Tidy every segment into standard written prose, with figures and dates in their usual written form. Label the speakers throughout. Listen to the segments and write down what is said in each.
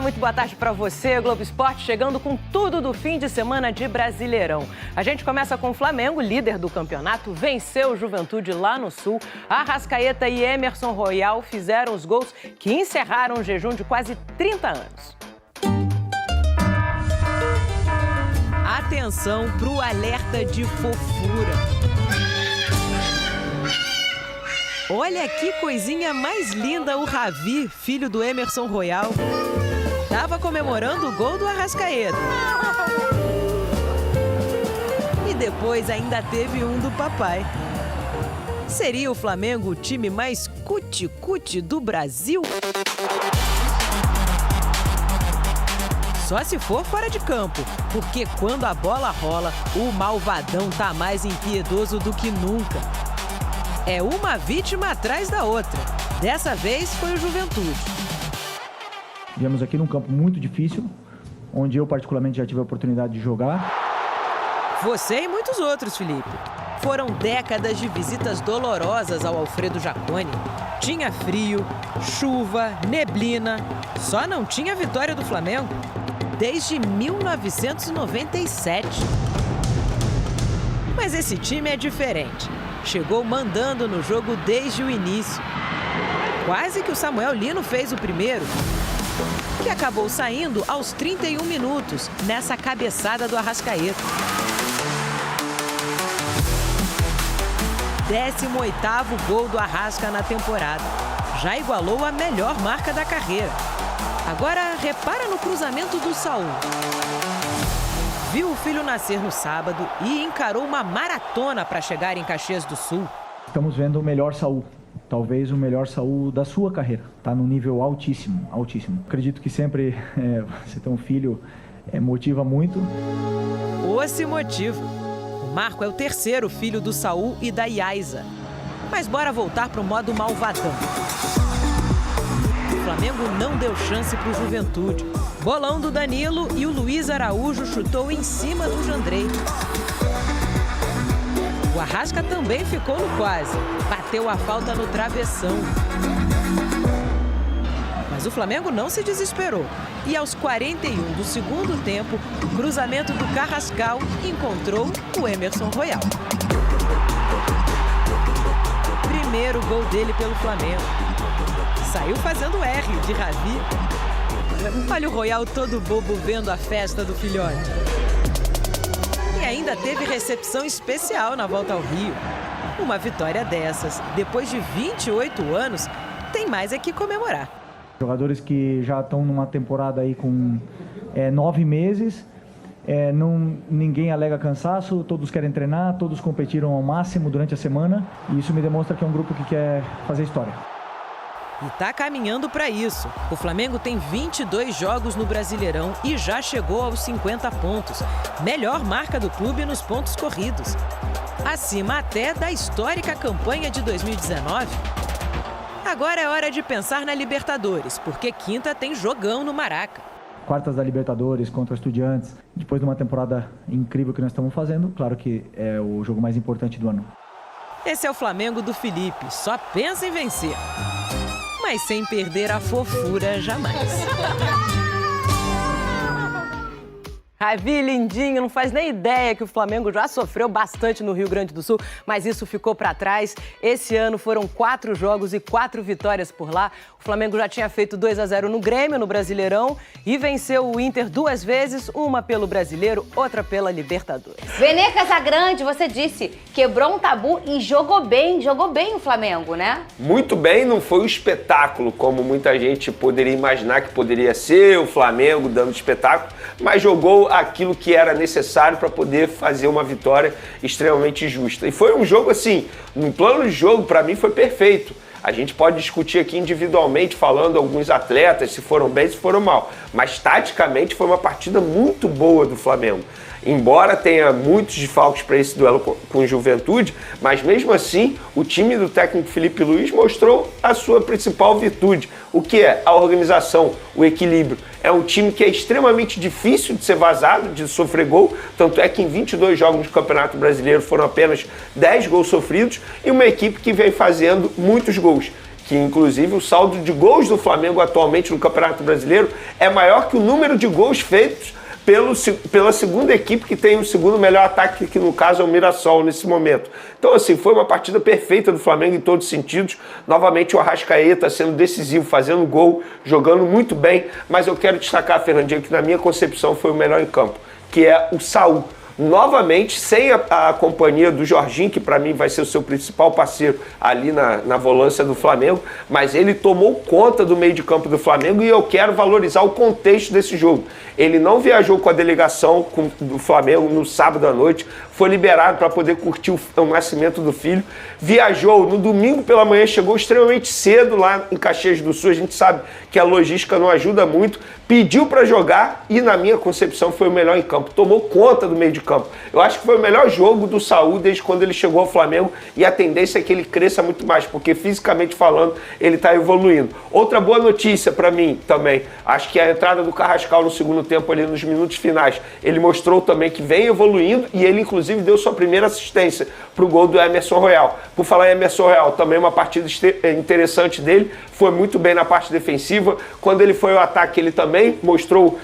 Speaker 1: muito boa tarde para você. Globo Esporte chegando com tudo do fim de semana de Brasileirão. A gente começa com o Flamengo, líder do campeonato, venceu o Juventude lá no Sul. Arrascaeta e Emerson Royal fizeram os gols que encerraram um jejum de quase 30 anos. Atenção para o alerta de fofura. Olha que coisinha mais linda o Ravi, filho do Emerson Royal. Estava comemorando o gol do Arrascaeta. E depois ainda teve um do papai. Seria o Flamengo o time mais cuti-cuti do Brasil? Só se for fora de campo, porque quando a bola rola, o malvadão tá mais impiedoso do que nunca. É uma vítima atrás da outra. Dessa vez foi o Juventude.
Speaker 2: Viemos aqui num campo muito difícil, onde eu particularmente já tive a oportunidade de jogar.
Speaker 1: Você e muitos outros, Felipe. Foram décadas de visitas dolorosas ao Alfredo Jaconi. Tinha frio, chuva, neblina. Só não tinha vitória do Flamengo desde 1997. Mas esse time é diferente. Chegou mandando no jogo desde o início. Quase que o Samuel Lino fez o primeiro, que acabou saindo aos 31 minutos, nessa cabeçada do Arrascaeta. 18º gol do Arrasca na temporada. Já igualou a melhor marca da carreira. Agora, repara no cruzamento do Saul. Viu o filho nascer no sábado e encarou uma maratona para chegar em Caxias do Sul.
Speaker 2: Estamos vendo o melhor Saul, talvez o melhor Saul da sua carreira. Está num nível altíssimo, altíssimo. Acredito que sempre você ter um filho motiva muito.
Speaker 1: Se motiva. O Marco é o terceiro filho do Saul e da Yaiza. Mas bora voltar para o modo malvadão. O Flamengo não deu chance para o Juventude. Bolão do Danilo e o Luiz Araújo chutou em cima do Jandrei. O Arrasca também ficou no quase. Bateu a falta no travessão. Mas o Flamengo não se desesperou. E aos 41 do segundo tempo, o cruzamento do Carrascal encontrou o Emerson Royal. Primeiro gol dele pelo Flamengo. Saiu fazendo R de Ravi. Olha o Royal todo bobo vendo a festa do filhote. E ainda teve recepção especial na volta ao Rio. Uma vitória dessas, depois de 28 anos, tem mais é que comemorar.
Speaker 2: Jogadores que já estão numa temporada aí com 9 meses, ninguém alega cansaço, todos querem treinar, todos competiram ao máximo durante a semana. E isso me demonstra que é um grupo que quer fazer história.
Speaker 1: E tá caminhando para isso. O Flamengo tem 22 jogos no Brasileirão e já chegou aos 50 pontos. Melhor marca do clube nos pontos corridos. Acima até da histórica campanha de 2019. Agora é hora de pensar na Libertadores, porque quinta tem jogão no Maraca.
Speaker 2: Quartas da Libertadores contra Estudiantes, depois de uma temporada incrível que nós estamos fazendo, claro que é o jogo mais importante do ano.
Speaker 1: Esse é o Flamengo do Felipe, só pensa em vencer. Mas sem perder a fofura jamais. Ravi, lindinho, não faz nem ideia que o Flamengo já sofreu bastante no Rio Grande do Sul, mas isso ficou para trás. Esse ano foram 4 jogos e 4 vitórias por lá. O Flamengo já tinha feito 2-0 no Grêmio, no Brasileirão, e venceu o Inter 2 vezes, uma pelo Brasileiro, outra pela Libertadores.
Speaker 3: Vene Casagrande, você disse, quebrou um tabu e jogou bem o Flamengo, né?
Speaker 4: Muito bem, não foi um espetáculo, como muita gente poderia imaginar que poderia ser, o Flamengo dando espetáculo, mas jogou aquilo que era necessário para poder fazer uma vitória extremamente justa. E foi um jogo assim, no plano de jogo, para mim foi perfeito. A gente pode discutir aqui individualmente, falando alguns atletas, se foram bem, se foram mal. Mas taticamente foi uma partida muito boa do Flamengo. Embora tenha muitos desfalques para esse duelo com Juventude, mas mesmo assim o time do técnico Felipe Luiz mostrou a sua principal virtude, o que é a organização, o equilíbrio. É um time que é extremamente difícil de ser vazado, de sofrer gol, tanto é que em 22 jogos do Campeonato Brasileiro foram apenas 10 gols sofridos e uma equipe que vem fazendo muitos gols, que inclusive o saldo de gols do Flamengo atualmente no Campeonato Brasileiro é maior que o número de gols feitos pela segunda equipe, que tem o segundo melhor ataque, que no caso é o Mirassol nesse momento. Então, assim, foi uma partida perfeita do Flamengo em todos os sentidos. Novamente o Arrascaeta sendo decisivo, fazendo gol, jogando muito bem, mas eu quero destacar, Fernandinho, que na minha concepção foi o melhor em campo, que é o Saul. Novamente, sem a companhia do Jorginho, que para mim vai ser o seu principal parceiro ali na volância do Flamengo, mas ele tomou conta do meio de campo do Flamengo e eu quero valorizar o contexto desse jogo. Ele não viajou com a delegação do Flamengo no sábado à noite, foi liberado para poder curtir o nascimento do filho, viajou no domingo pela manhã, chegou extremamente cedo lá em Caxias do Sul, a gente sabe que a logística não ajuda muito, pediu para jogar e, na minha concepção, foi o melhor em campo, tomou conta do meio de campo. Eu acho que foi o melhor jogo do Saúl desde quando ele chegou ao Flamengo e a tendência é que ele cresça muito mais, porque fisicamente falando, ele está evoluindo. Outra boa notícia para mim também, acho que a entrada do Carrascal no segundo tempo ali nos minutos finais, ele mostrou também que vem evoluindo e ele inclusive deu sua primeira assistência para o gol do Emerson Royal. Por falar em Emerson Royal, também uma partida interessante dele, foi muito bem na parte defensiva, quando ele foi ao ataque ele também mostrou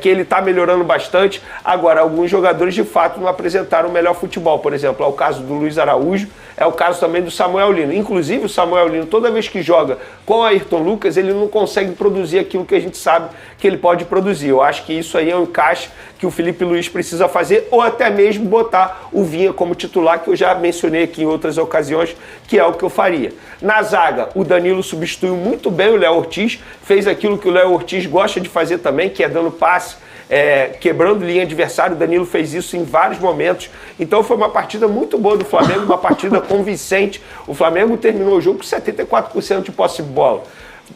Speaker 4: que ele está melhorando bastante. Agora, alguns jogadores de fato não apresentaram o melhor futebol, por exemplo, é o caso do Luiz Araújo, é o caso também do Samuel Lino. Inclusive o Samuel Lino, toda vez que joga com o Ayrton Lucas, ele não consegue produzir aquilo que a gente sabe que ele pode produzir. Eu acho que isso aí é um encaixe que o Felipe Luiz precisa fazer, ou até mesmo botar o Vinha como titular, que eu já mencionei aqui em outras ocasiões, que é o que eu faria. Na zaga, o Danilo substituiu muito bem o Léo Ortiz, fez aquilo que o Léo Ortiz gosta de fazer também, que é dando passe, quebrando linha adversária. O Danilo fez isso em vários momentos. Então foi uma partida muito boa do Flamengo, uma partida convincente. O Flamengo terminou o jogo com 74% de posse de bola.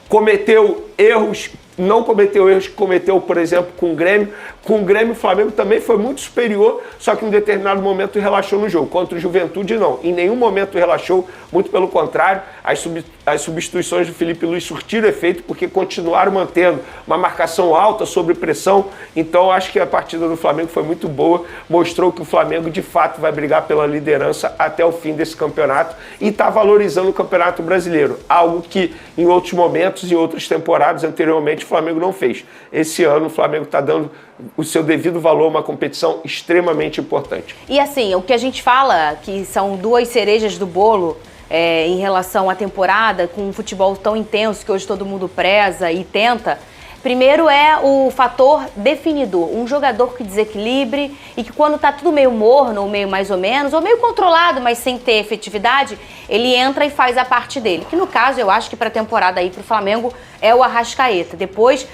Speaker 4: Cometeu erros, não cometeu erros que cometeu, por exemplo, com o Grêmio. Com o Grêmio, o Flamengo também foi muito superior, só que em um determinado momento relaxou no jogo. Contra o Juventude, não. Em nenhum momento relaxou, muito pelo contrário. As substituições do Felipe Luiz surtiram efeito, porque continuaram mantendo uma marcação alta, sobre pressão. Então, acho que a partida do Flamengo foi muito boa. Mostrou que o Flamengo, de fato, vai brigar pela liderança até o fim desse campeonato e está valorizando o Campeonato Brasileiro. Algo que, em outros momentos, em outras temporadas anteriormente, o Flamengo não fez. Esse ano, o Flamengo está dando o seu devido valor a uma competição extremamente importante.
Speaker 3: E assim, o que a gente fala, que são duas cerejas do bolo em relação à temporada, com um futebol tão intenso que hoje todo mundo preza e tenta. Primeiro é o fator definidor, um jogador que desequilibre e que quando tá tudo meio morno, ou meio mais ou menos, ou meio controlado, mas sem ter efetividade, ele entra e faz a parte dele. Que no caso, eu acho que para a temporada aí pro Flamengo é o Arrascaeta. Depois,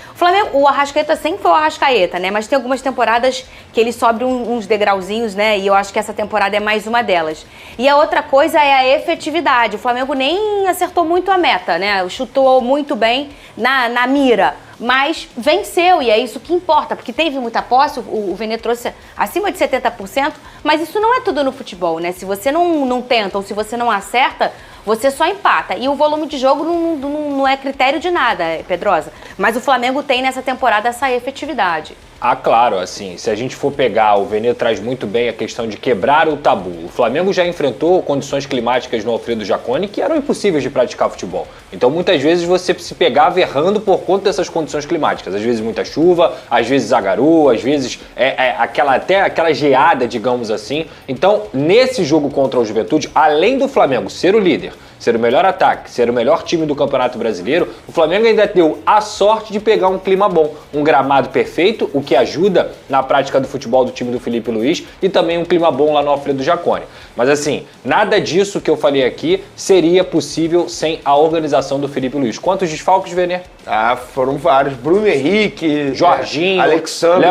Speaker 3: o Arrascaeta sempre foi o Arrascaeta, né? Mas tem algumas temporadas que ele sobe uns degrauzinhos, né? E eu acho que essa temporada é mais uma delas. E a outra coisa é a efetividade. O Flamengo nem acertou muito a meta, né? Chutou muito bem na mira. Mas venceu, e é isso que importa, porque teve muita posse, o Vene trouxe acima de 70%, mas isso não é tudo no futebol, né? Se você não tenta ou se você não acerta, você só empata. E o volume de jogo não é critério de nada, Pedrosa. Mas o Flamengo tem nessa temporada essa efetividade.
Speaker 5: Ah, claro, assim, se a gente for pegar, o Vene traz muito bem a questão de quebrar o tabu. O Flamengo já enfrentou condições climáticas no Alfredo Jaconi que eram impossíveis de praticar futebol. Então, muitas vezes, você se pegava errando por conta dessas condições climáticas. Às vezes, muita chuva, às vezes, a garoa, às vezes, até aquela geada, digamos assim. Então, nesse jogo contra o Juventude, além do Flamengo ser o líder, ser o melhor ataque, ser o melhor time do Campeonato Brasileiro, o Flamengo ainda deu a sorte de pegar um clima bom, um gramado perfeito, o que ajuda na prática do futebol do time do Felipe Luiz, e também um clima bom lá no Alfredo Jaconi. Mas assim, nada disso que eu falei aqui seria possível sem a organização do Felipe Luiz. Quantos desfalques, Vene?
Speaker 4: Foram vários. Bruno Henrique,
Speaker 5: Jorginho,
Speaker 4: Alexandre,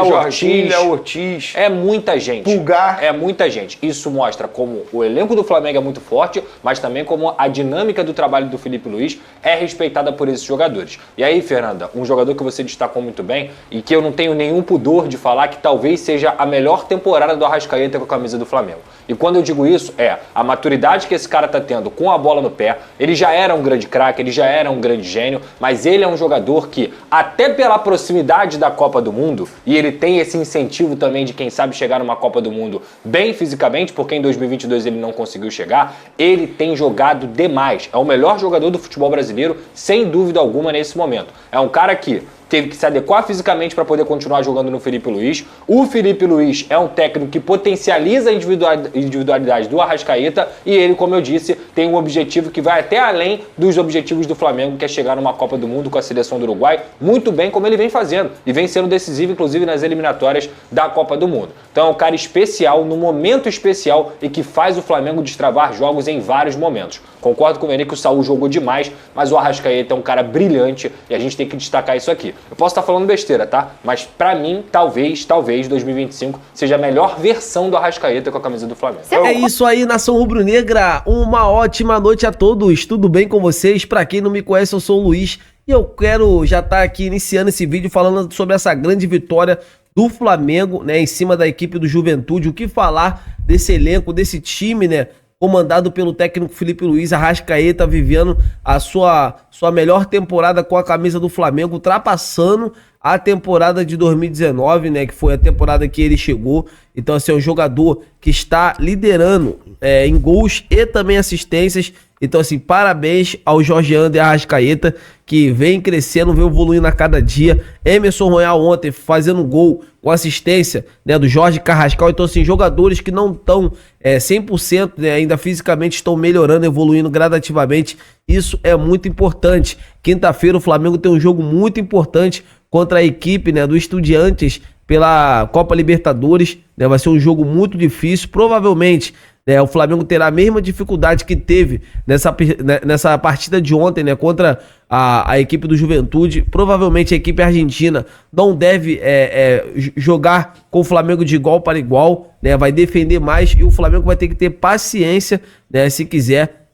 Speaker 4: Léo Ortiz.
Speaker 5: É muita gente.
Speaker 4: Pulgar.
Speaker 5: É muita gente. Isso mostra como o elenco do Flamengo é muito forte, mas também como a dinâmica do trabalho do Felipe Luiz é respeitada por esses jogadores. E aí, Fernanda, um jogador que você destacou muito bem e que eu não tenho nenhum pudor de falar que talvez seja a melhor temporada do Arrascaeta com a camisa do Flamengo. E quando eu digo isso? A maturidade que esse cara tá tendo com a bola no pé. Ele já era um grande craque, ele já era um grande gênio, mas ele é um jogador que, até pela proximidade da Copa do Mundo, e ele tem esse incentivo também de quem sabe chegar numa Copa do Mundo bem fisicamente, porque em 2022 ele não conseguiu chegar, ele tem jogado demais. É o melhor jogador do futebol brasileiro, sem dúvida alguma, nesse momento. É um cara que teve que se adequar fisicamente para poder continuar jogando no Felipe Luiz. O Felipe Luiz é um técnico que potencializa a individualidade do Arrascaeta e ele, como eu disse, tem um objetivo que vai até além dos objetivos do Flamengo, que é chegar numa Copa do Mundo com a seleção do Uruguai, muito bem como ele vem fazendo e vem sendo decisivo, inclusive, nas eliminatórias da Copa do Mundo. Então é um cara especial, no momento especial e que faz o Flamengo destravar jogos em vários momentos. Concordo com o Vene que o Saúl jogou demais, mas o Arrascaeta é um cara brilhante e a gente tem que destacar isso aqui. Eu posso estar falando besteira, tá? Mas pra mim, talvez 2025 seja a melhor versão do Arrascaeta com a camisa do Flamengo.
Speaker 6: É isso aí, nação rubro-negra. Uma ótima noite a todos. Tudo bem com vocês? Pra quem não me conhece, eu sou o Luiz e eu quero já estar aqui iniciando esse vídeo falando sobre essa grande vitória do Flamengo, né, em cima da equipe do Juventude. O que falar desse elenco, desse time, né, comandado pelo técnico Felipe Luiz. Arrascaeta vivendo a sua melhor temporada com a camisa do Flamengo, ultrapassando a temporada de 2019, né, que foi a temporada que ele chegou. Então, assim, é um jogador que está liderando em gols e também assistências. Então, assim, parabéns ao Jorge Ander Arrascaeta, que vem crescendo, vem evoluindo a cada dia. Emerson Royal ontem fazendo gol com assistência, né, do Jorge Carrascal. Então, assim, jogadores que não estão 100%, né, ainda fisicamente estão melhorando, evoluindo gradativamente. Isso é muito importante. Quinta-feira o Flamengo tem um jogo muito importante contra a equipe, né, do Estudiantes pela Copa Libertadores, né, vai ser um jogo muito difícil, provavelmente, né, o Flamengo terá a mesma dificuldade que teve nessa partida de ontem, né, contra a equipe do Juventude. Provavelmente a equipe argentina não deve jogar com o Flamengo de igual para igual, né, vai defender mais e o Flamengo vai ter que ter paciência, né, se quiser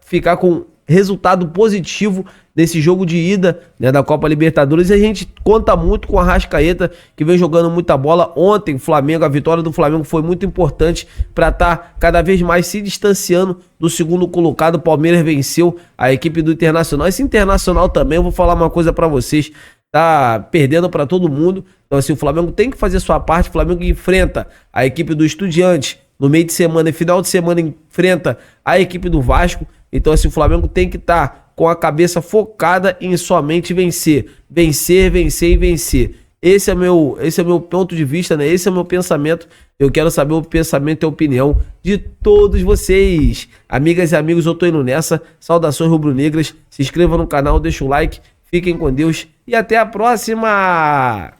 Speaker 6: ficar com resultado positivo nesse jogo de ida, né, da Copa Libertadores. E a gente conta muito com o Arrascaeta, que vem jogando muita bola. Ontem, a vitória do Flamengo foi muito importante para estar cada vez mais se distanciando do segundo colocado. O Palmeiras venceu a equipe do Internacional. Esse Internacional também, eu vou falar uma coisa para vocês, tá perdendo para todo mundo. Então, assim, o Flamengo tem que fazer sua parte. O Flamengo enfrenta a equipe do Estudiantes no meio de semana e final de semana enfrenta a equipe do Vasco. Então, assim, o Flamengo tem que estar com a cabeça focada em somente vencer. Vencer, vencer e vencer. Esse é meu ponto de vista, né? Esse é o meu pensamento. Eu quero saber o pensamento e a opinião de todos vocês. Amigas e amigos, eu tô indo nessa. Saudações rubro-negras. Se inscreva no canal, deixa o like. Fiquem com Deus e até a próxima!